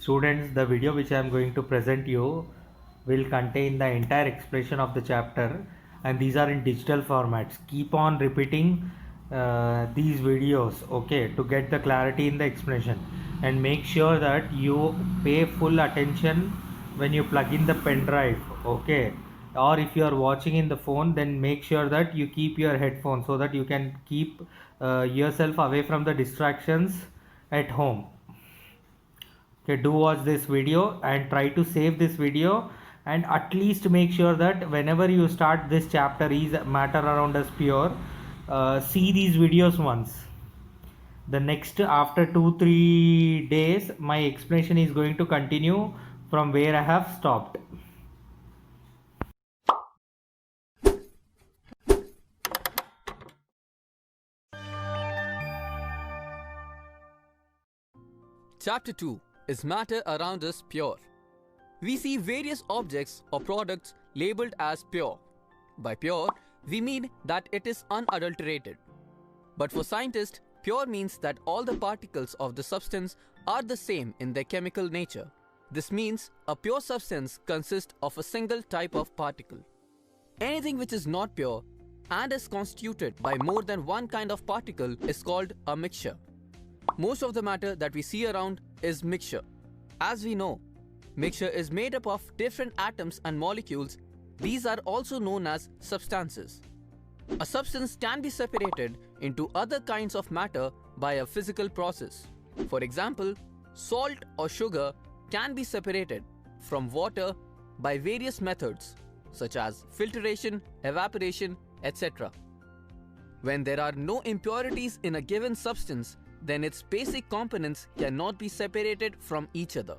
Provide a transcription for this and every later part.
Students, the video which I am going to present you will contain the entire explanation of the chapter, and these are in digital formats. Keep on repeating these videos, okay, to get the clarity in the explanation, and make sure that you pay full attention when you plug in the pen drive, okay. Or if you are watching in the phone, then make sure that you keep your headphones so that you can keep yourself away from the distractions at home. Okay, do watch this video and try to save this video, and at least make sure that whenever you start this chapter is matter around us pure, see these videos once. The next, after 2-3 days, my explanation is going to continue from where I have stopped. Chapter 2 is Matter Around Us Pure. We see various objects or products labeled as pure. By pure, we mean that it is unadulterated. But for scientists, pure means that all the particles of the substance are the same in their chemical nature. This means a pure substance consists of a single type of particle. Anything which is not pure and is constituted by more than one kind of particle is called a mixture. Most of the matter that we see around is mixture. As we know, mixture is made up of different atoms and molecules. These are also known as substances. A substance can be separated into other kinds of matter by a physical process. For example, salt or sugar can be separated from water by various methods such as filtration, evaporation, etc. When there are no impurities in a given substance, then its basic components cannot be separated from each other.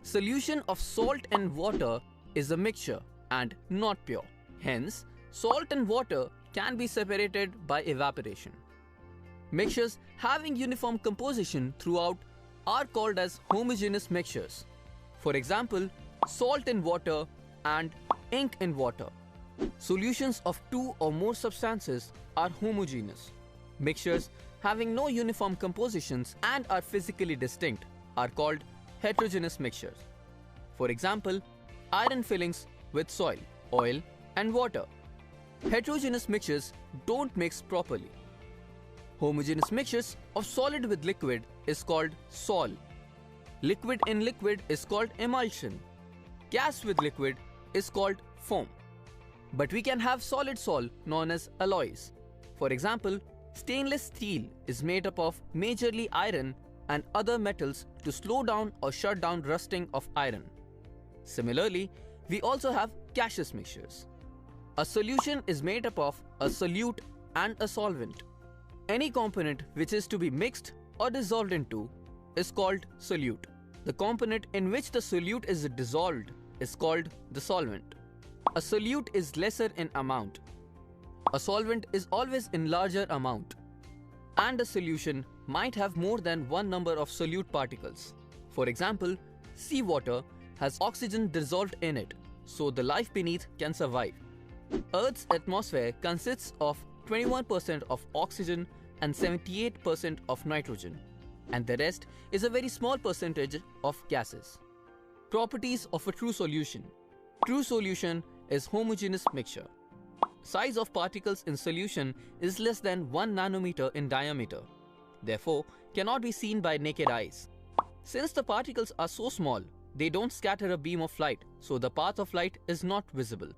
Solution of salt and water is a mixture and not pure. Hence, salt and water can be separated by evaporation. Mixtures having uniform composition throughout are called as homogeneous mixtures. For example, salt in water and ink in water. Solutions of two or more substances are homogeneous. Mixtures having no uniform compositions and are physically distinct are called heterogeneous mixtures. For example, iron fillings with soil, oil, and water. Heterogeneous mixtures don't mix properly. Homogeneous mixtures of solid with liquid is called sol. Liquid in liquid is called emulsion. Gas with liquid is called foam. But we can have solid sol known as alloys. For example, stainless steel is made up of majorly iron and other metals to slow down or shut down rusting of iron. Similarly, we also have gaseous mixtures. A solution is made up of a solute and a solvent. Any component which is to be mixed or dissolved into is called solute. The component in which the solute is dissolved is called the solvent. A solute is lesser in amount. A solvent is always in larger amount. And a solution might have more than one number of solute particles. For example, seawater has oxygen dissolved in it, so the life beneath can survive. Earth's atmosphere consists of 21% of oxygen and 78% of nitrogen, and the rest is a very small percentage of gases. Properties of a true solution. True solution is homogeneous mixture. Size of particles in solution is less than 1 nanometer in diameter, therefore cannot be seen by naked eyes. Since the particles are so small, they don't scatter a beam of light, so the path of light is not visible.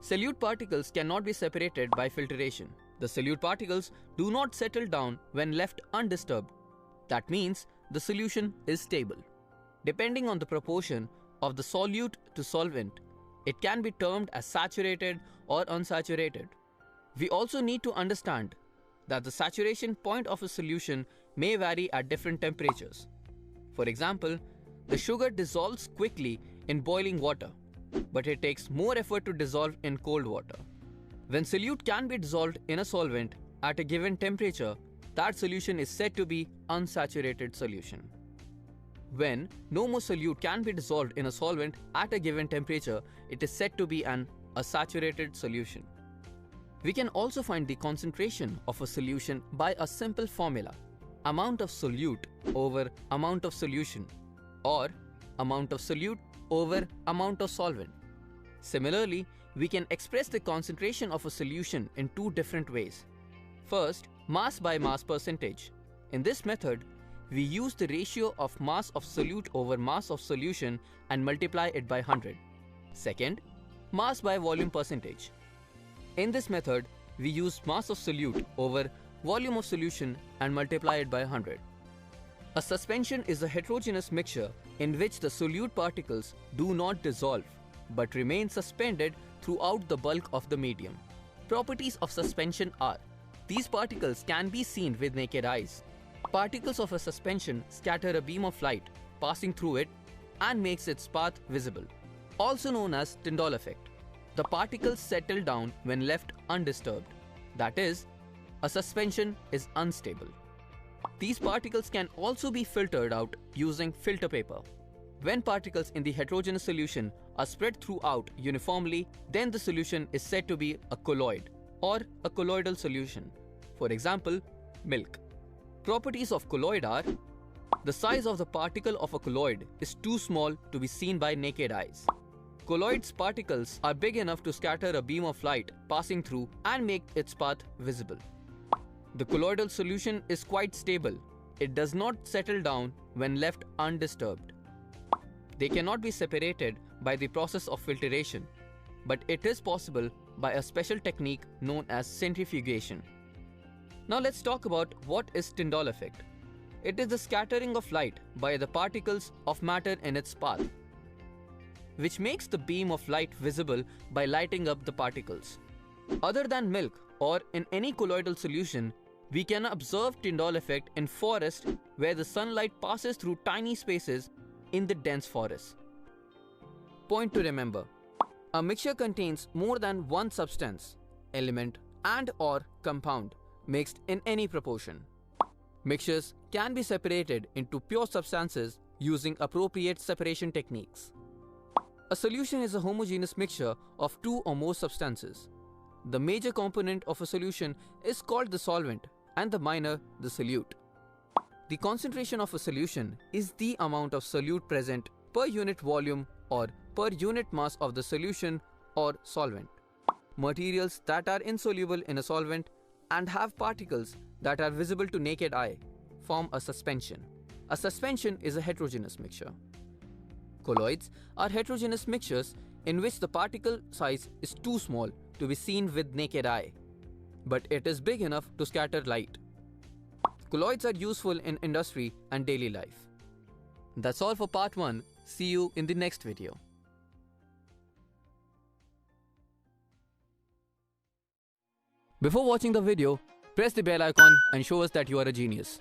Solute particles cannot be separated by filtration. The solute particles do not settle down when left undisturbed. That means the solution is stable. Depending on the proportion of the solute to solvent, it can be termed as saturated or unsaturated. We also need to understand that the saturation point of a solution may vary at different temperatures. For example, the sugar dissolves quickly in boiling water, but it takes more effort to dissolve in cold water. When solute can be dissolved in a solvent at a given temperature, that solution is said to be unsaturated solution. When no more solute can be dissolved in a solvent at a given temperature, it is said to be a saturated solution. We can also find the concentration of a solution by a simple formula: amount of solute over amount of solution, or amount of solute over amount of solvent. Similarly, we can express the concentration of a solution in two different ways. First, mass by mass percentage. In this method, we use the ratio of mass of solute over mass of solution and multiply it by 100. Second, mass by volume percentage. In this method, we use mass of solute over volume of solution and multiply it by 100. A suspension is a heterogeneous mixture in which the solute particles do not dissolve but remain suspended throughout the bulk of the medium. Properties of suspension are: these particles can be seen with naked eyes. Particles of a suspension scatter a beam of light passing through it and makes its path visible, also known as Tyndall effect. The particles settle down when left undisturbed. That is, a suspension is unstable. These particles can also be filtered out using filter paper. When particles in the heterogeneous solution are spread throughout uniformly, then the solution is said to be a colloid or a colloidal solution. For example, milk. Properties of colloid are: the size of the particle of a colloid is too small to be seen by naked eyes. Colloid's particles are big enough to scatter a beam of light passing through and make its path visible. The colloidal solution is quite stable. It does not settle down when left undisturbed. They cannot be separated by the process of filtration, but it is possible by a special technique known as centrifugation. Now let's talk about what is Tyndall effect. It is the scattering of light by the particles of matter in its path, which makes the beam of light visible by lighting up the particles. Other than milk or in any colloidal solution, we can observe Tyndall effect in forest where the sunlight passes through tiny spaces in the dense forest. Point to remember: a mixture contains more than one substance, element and/or compound mixed in any proportion. Mixtures can be separated into pure substances using appropriate separation techniques. A solution is a homogeneous mixture of two or more substances. The major component of a solution is called the solvent and the minor the solute. The concentration of a solution is the amount of solute present per unit volume or per unit mass of the solution or solvent. Materials that are insoluble in a solvent and have particles that are visible to naked eye form a suspension. A suspension is a heterogeneous mixture. Colloids are heterogeneous mixtures in which the particle size is too small to be seen with naked eye, but it is big enough to scatter light. Colloids are useful in industry and daily life. That's all for part 1. See you in the next video. Before watching the video, press the bell icon and show us that you are a genius.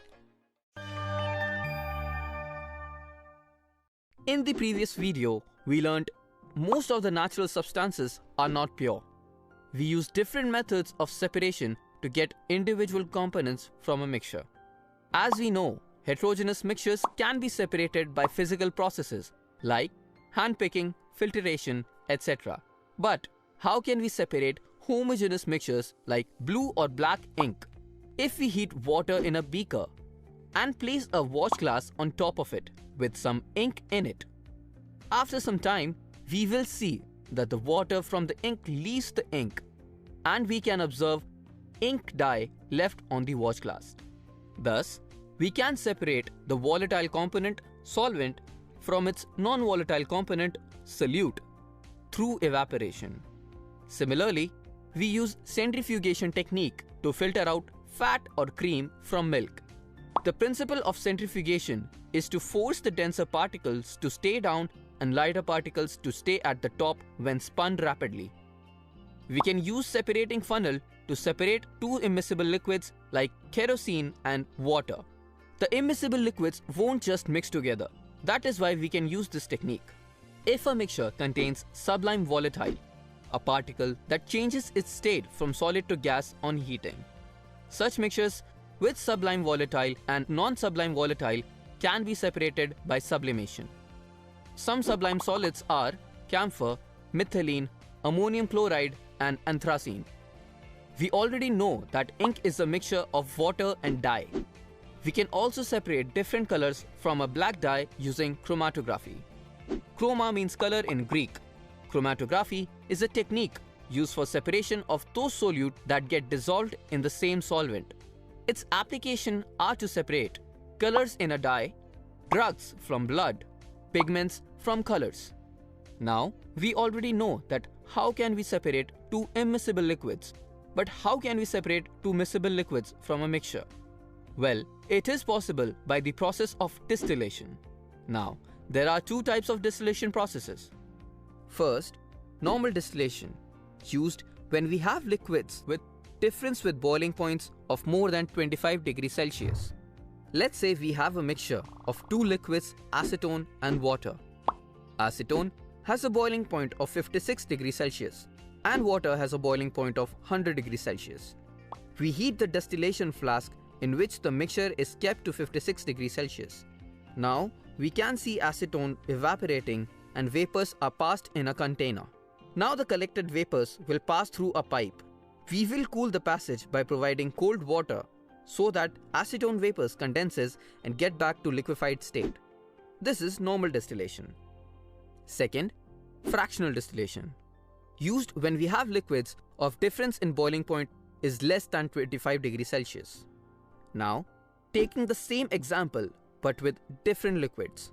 In the previous video, we learned most of the natural substances are not pure. We use different methods of separation to get individual components from a mixture. As we know, heterogeneous mixtures can be separated by physical processes like handpicking, filtration, etc. But how can we separate homogeneous mixtures like blue or black ink? If we heat water in a beaker and place a watch glass on top of it with some ink in it, after some time, we will see that the water from the ink leaves the ink and we can observe ink dye left on the watch glass. Thus, we can separate the volatile component, solvent, from its non-volatile component, solute, through evaporation. Similarly, we use centrifugation technique to filter out fat or cream from milk. The principle of centrifugation is to force the denser particles to stay down and lighter particles to stay at the top when spun rapidly. We can use separating funnel to separate two immiscible liquids like kerosene and water. The immiscible liquids won't just mix together. That is why we can use this technique. If a mixture contains sublime volatile, a particle that changes its state from solid to gas on heating, such mixtures with sublime volatile and non-sublime volatile can be separated by sublimation. Some sublime solids are camphor, methylene, ammonium chloride, and anthracene. We already know that ink is a mixture of water and dye. We can also separate different colors from a black dye using chromatography. Chroma means color in Greek. Chromatography is a technique used for separation of those solutes that get dissolved in the same solvent. Its application are to separate colors in a dye, drugs from blood, pigments from colors. Now, we already know that how can we separate two immiscible liquids. But how can we separate two miscible liquids from a mixture? Well, it is possible by the process of distillation. Now, there are two types of distillation processes. First, normal distillation, used when we have liquids with difference with boiling points of more than 25 degrees Celsius. Let's say we have a mixture of two liquids, acetone and water. Acetone has a boiling point of 56 degrees Celsius and water has a boiling point of 100 degrees Celsius. We heat the distillation flask in which the mixture is kept to 56 degrees Celsius. Now, we can see acetone evaporating and vapors are passed in a container. Now the collected vapors will pass through a pipe. We will cool the passage by providing cold water so that acetone vapors condenses and get back to liquefied state. This is normal distillation. Second, fractional distillation, used when we have liquids of difference in boiling point is less than 25 degrees Celsius. Now, taking the same example but with different liquids,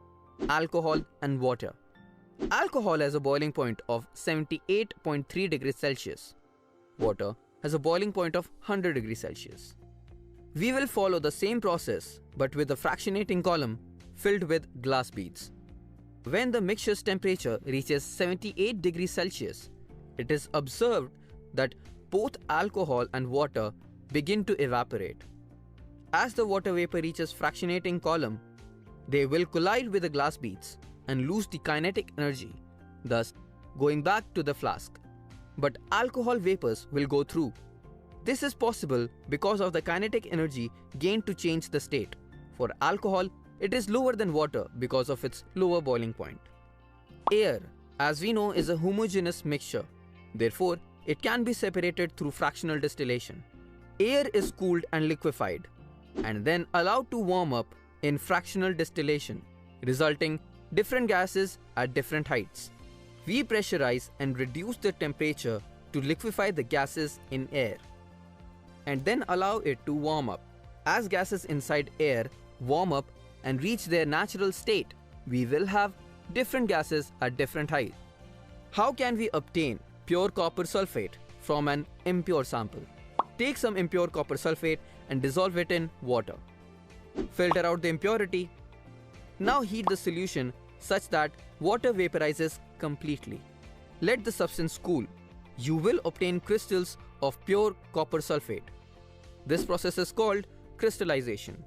alcohol and water. Alcohol has a boiling point of 78.3 degrees Celsius. Water has a boiling point of 100 degrees Celsius. We will follow the same process but with a fractionating column filled with glass beads. When the mixture's temperature reaches 78 degrees Celsius, it is observed that both alcohol and water begin to evaporate. As the water vapor reaches fractionating column, they will collide with the glass beads and lose the kinetic energy, thus going back to the flask. But alcohol vapors will go through. This is possible because of the kinetic energy gained to change the state. For alcohol, it is lower than water because of its lower boiling point. Air, as we know, is a homogeneous mixture. Therefore, it can be separated through fractional distillation. Air is cooled and liquefied, and then allowed to warm up in fractional distillation, resulting different gases at different heights. We pressurize and reduce the temperature to liquefy the gases in air, and then allow it to warm up. As gases inside air warm up and reach their natural state, we will have different gases at different heights. How can we obtain pure copper sulfate from an impure sample? Take some impure copper sulfate and dissolve it in water. Filter out the impurity. Now heat the solution such that water vaporizes completely. Let the substance cool. You will obtain crystals of pure copper sulfate. This process is called crystallization.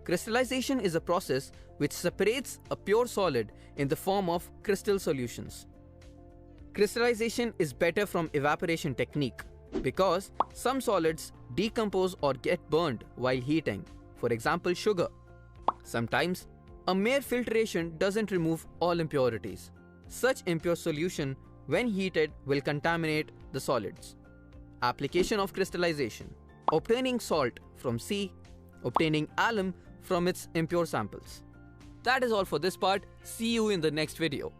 Crystallization is a process which separates a pure solid in the form of crystal solutions. Crystallization is better from evaporation technique because some solids decompose or get burned while heating, for example sugar. Sometimes, a mere filtration doesn't remove all impurities. Such impure solution, when heated, will contaminate the solids. Application of crystallization: obtaining salt from sea, obtaining alum from its impure samples. That is all for this part. See you in the next video.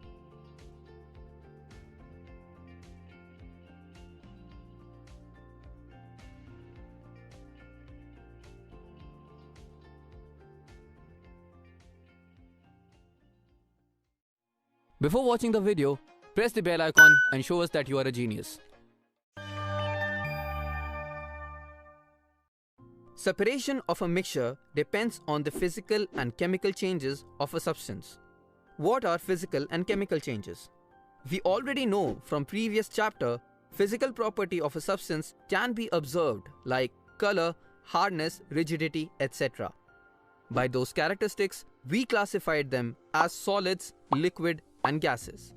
Before watching the video, press the bell icon and show us that you are a genius. Separation of a mixture depends on the physical and chemical changes of a substance. What are physical and chemical changes? We already know from previous chapter, physical property of a substance can be observed like color, hardness, rigidity, etc. By those characteristics, we classified them as solids, liquid, and gases.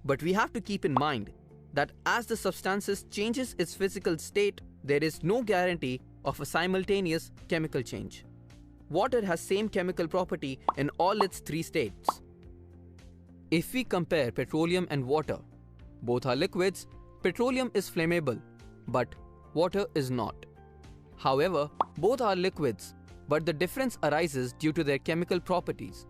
But we have to keep in mind that as the substance changes its physical state, there is no guarantee of a simultaneous chemical change. Water has same chemical property in all its three states. If we compare petroleum and water, both are liquids. Petroleum is flammable, but water is not. However, both are liquids, but the difference arises due to their chemical properties.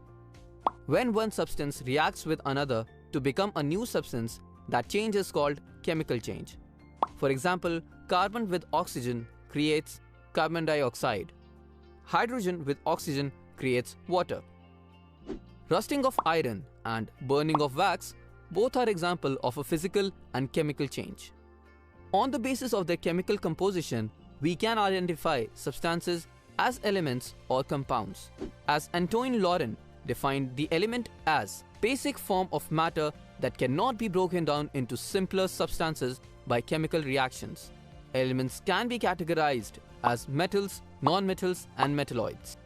When one substance reacts with another to become a new substance, that change is called chemical change. For example, carbon with oxygen creates carbon dioxide. Hydrogen with oxygen creates water. Rusting of iron and burning of wax both are examples of a physical and chemical change. On the basis of their chemical composition, we can identify substances as elements or compounds. As Antoine Laurent defined the element as basic form of matter that cannot be broken down into simpler substances by chemical reactions. Elements can be categorized as metals, non-metals, and metalloids.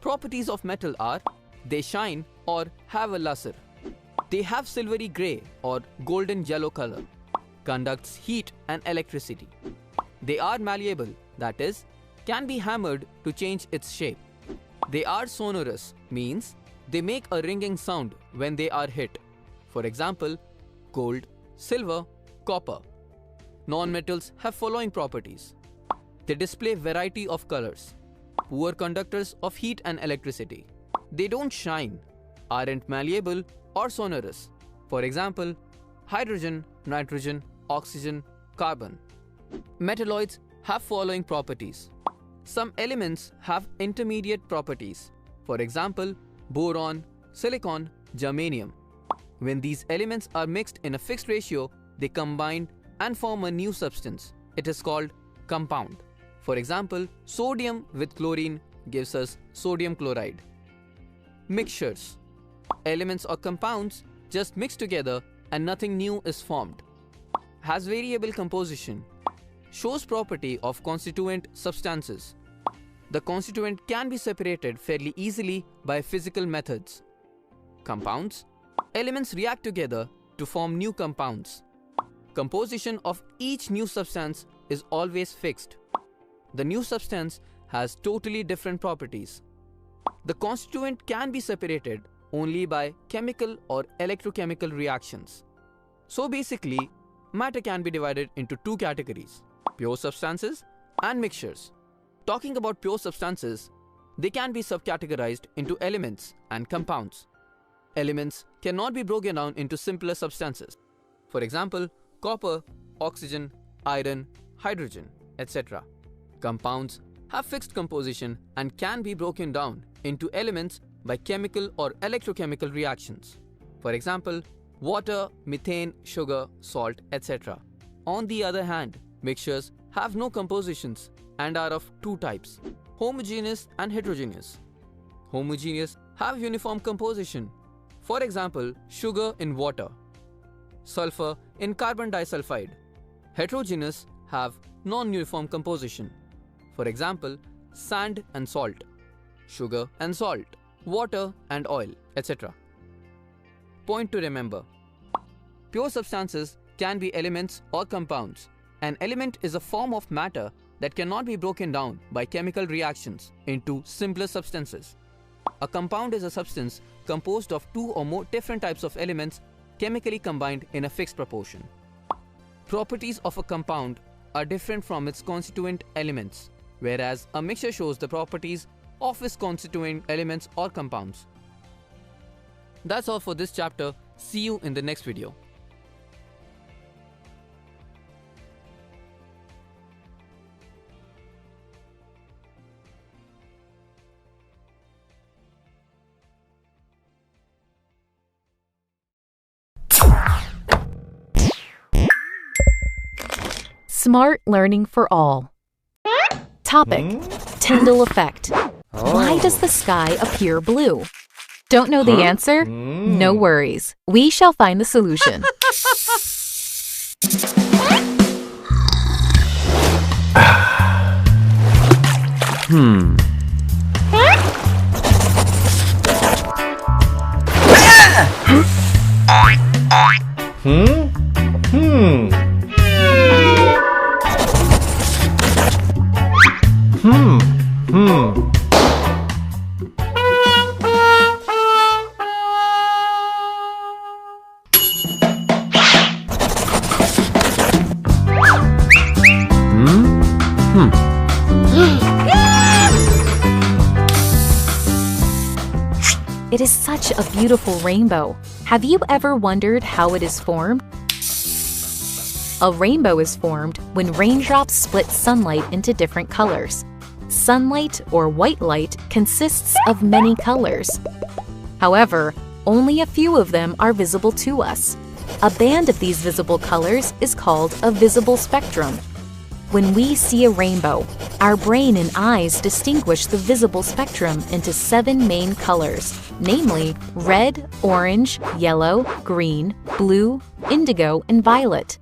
Properties of metal are: they shine or have a luster. They have silvery gray or golden yellow color. Conducts heat and electricity. They are malleable, that is, can be hammered to change its shape. They are sonorous, means they make a ringing sound when they are hit. For example, gold, silver, copper. Non-metals have following properties. They display variety of colors. Poor conductors of heat and electricity. They don't shine, aren't malleable or sonorous. For example, hydrogen, nitrogen, oxygen, carbon. Metalloids have following properties. Some elements have intermediate properties. For example, boron, silicon, germanium. When these elements are mixed in a fixed ratio, they combine and form a new substance. It is called compound. For example, sodium with chlorine gives us sodium chloride. Mixtures. Elements or compounds just mix together and nothing new is formed. Has variable composition. Shows property of constituent substances. The constituent can be separated fairly easily by physical methods. Compounds. Elements react together to form new compounds. Composition of each new substance is always fixed. The new substance has totally different properties. The constituent can be separated only by chemical or electrochemical reactions. So basically, matter can be divided into two categories: pure substances and mixtures. Talking about pure substances, they can be subcategorized into elements and compounds. Elements cannot be broken down into simpler substances. For example, copper, oxygen, iron, hydrogen, etc. Compounds have fixed composition and can be broken down into elements by chemical or electrochemical reactions. For example, water, methane, sugar, salt, etc. On the other hand, mixtures have no compositions and are of two types: homogeneous and heterogeneous. Homogeneous have uniform composition. For example, sugar in water, sulfur in carbon disulfide. Heterogeneous have non-uniform composition. For example, sand and salt, sugar and salt, water and oil, etc. Point to remember: pure substances can be elements or compounds. An element is a form of matter that cannot be broken down by chemical reactions into simpler substances. A compound is a substance composed of two or more different types of elements chemically combined in a fixed proportion. Properties of a compound are different from its constituent elements, whereas a mixture shows the properties of its constituent elements or compounds. That's all for this chapter. See you in the next video. Smart learning for all. Topic: Tyndall effect. Why does the sky appear blue? Don't know the answer? No worries. We shall find the solution. It is such such a beautiful rainbow. Have you ever wondered how it is formed? A rainbow is formed when raindrops split sunlight into different colors. Sunlight, or white light, consists of many colors. However, only a few of them are visible to us. A band of these visible colors is called a visible spectrum. When we see a rainbow, our brain and eyes distinguish the visible spectrum into 7 main colors, namely red, orange, yellow, green, blue, indigo, and violet.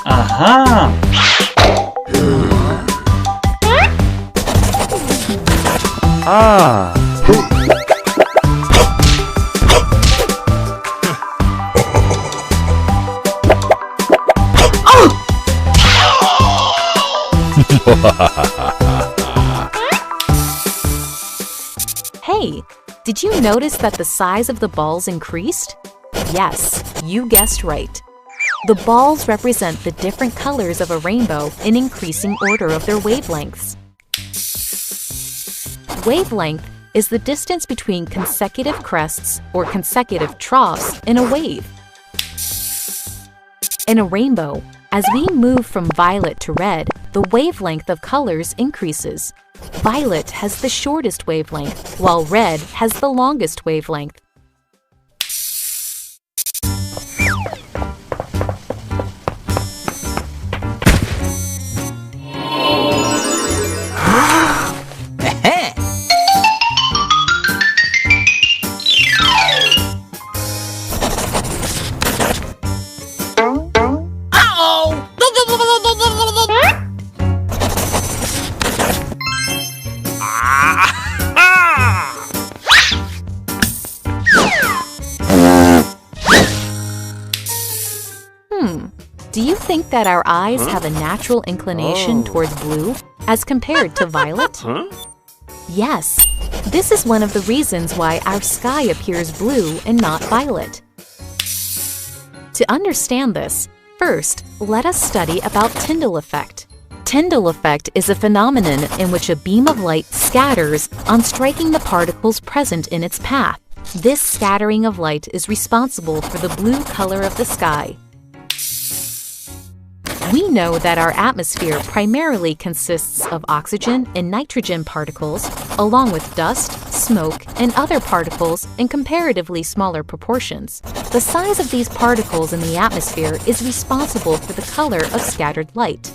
Aha! Ah! Hey, did you notice that the size of the balls increased? Yes, you guessed right. The balls represent the different colors of a rainbow in increasing order of their wavelengths. Wavelength is the distance between consecutive crests or consecutive troughs in a wave. In a rainbow, as we move from violet to red, the wavelength of colors increases. Violet has the shortest wavelength, while red has the longest wavelength. Do you think that our eyes have a natural inclination towards blue as compared to violet? Yes, this is one of the reasons why our sky appears blue and not violet. To understand this, first, let us study about Tyndall effect. Tyndall effect is a phenomenon in which a beam of light scatters on striking the particles present in its path. This scattering of light is responsible for the blue color of the sky. We know that our atmosphere primarily consists of oxygen and nitrogen particles, along with dust, smoke, and other particles in comparatively smaller proportions. The size of these particles in the atmosphere is responsible for the color of scattered light.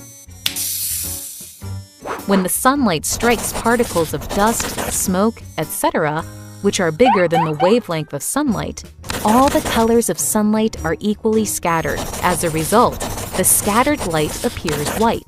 When the sunlight strikes particles of dust, smoke, etc., which are bigger than the wavelength of sunlight, all the colors of sunlight are equally scattered. As a result, the scattered light appears white.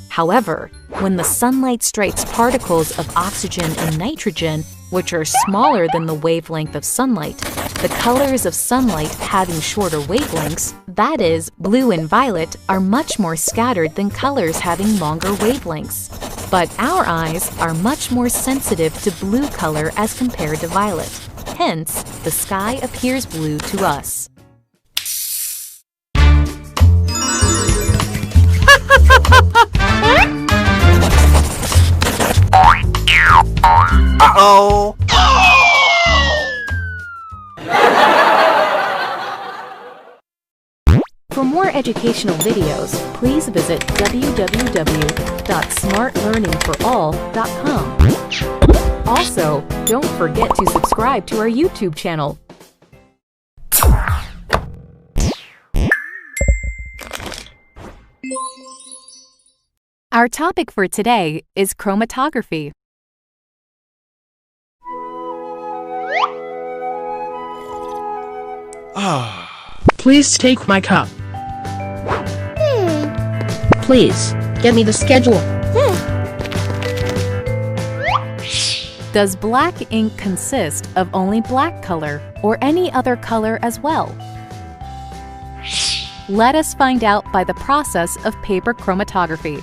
However, when the sunlight strikes particles of oxygen and nitrogen, which are smaller than the wavelength of sunlight, the colors of sunlight having shorter wavelengths, that is, blue and violet, are much more scattered than colors having longer wavelengths. But our eyes are much more sensitive to blue color as compared to violet. Hence, the sky appears blue to us. Uh-oh! For more educational videos, please visit www.smartlearningforall.com. Also, don't forget to subscribe to our YouTube channel. Our topic for today is chromatography. Please take my cup. Please, get me the schedule. Does black ink consist of only black color or any other color as well? Let us find out by the process of paper chromatography.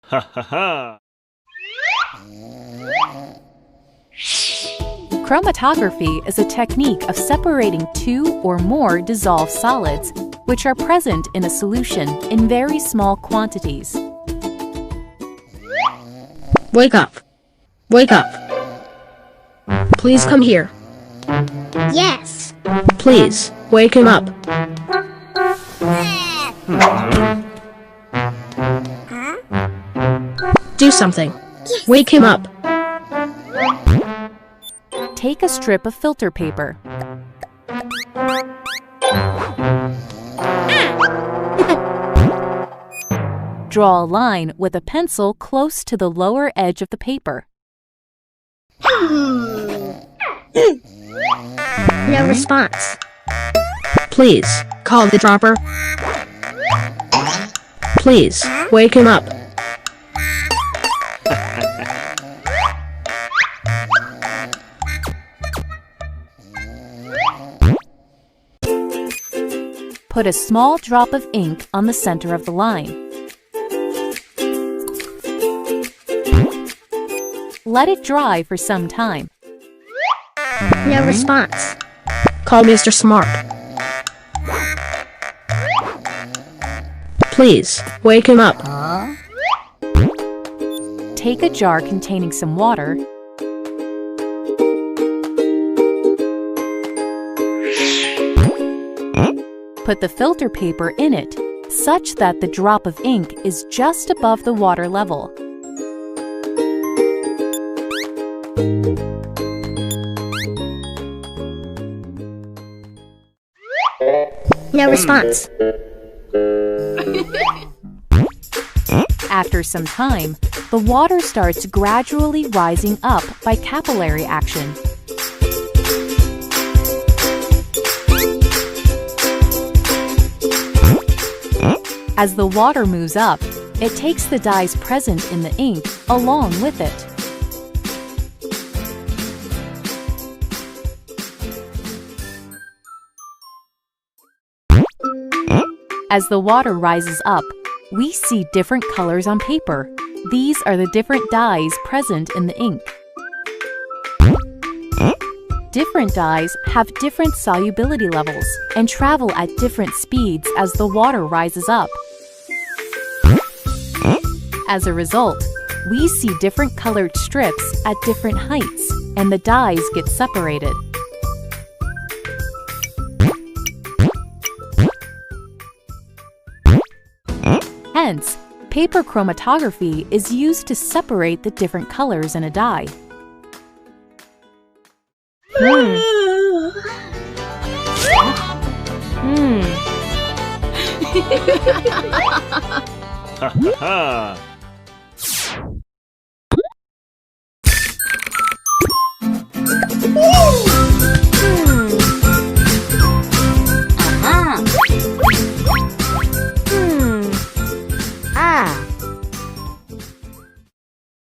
Ha ha ha! Chromatography is a technique of separating two or more dissolved solids which are present in a solution in very small quantities. Wake up. Wake up. Please come here. Yes. Please, wake him up. Do something. Wake him up. Take a strip of filter paper. Draw a line with a pencil close to the lower edge of the paper. No response. Please, call the dropper. Please, wake him up. Put a small drop of ink on the center of the line. Let it dry for some time. No response. Call Mr. Smart. Please, wake him up. Take a jar containing some water. Put the filter paper in it, such that the drop of ink is just above the water level. No response. After some time, the water starts gradually rising up by capillary action. As the water moves up, it takes the dyes present in the ink along with it. As the water rises up, we see different colors on paper. These are the different dyes present in the ink. Different dyes have different solubility levels and travel at different speeds as the water rises up. As a result, we see different colored strips at different heights, and the dyes get separated. Hence, paper chromatography is used to separate the different colors in a dye. Ha ha ha! Woo!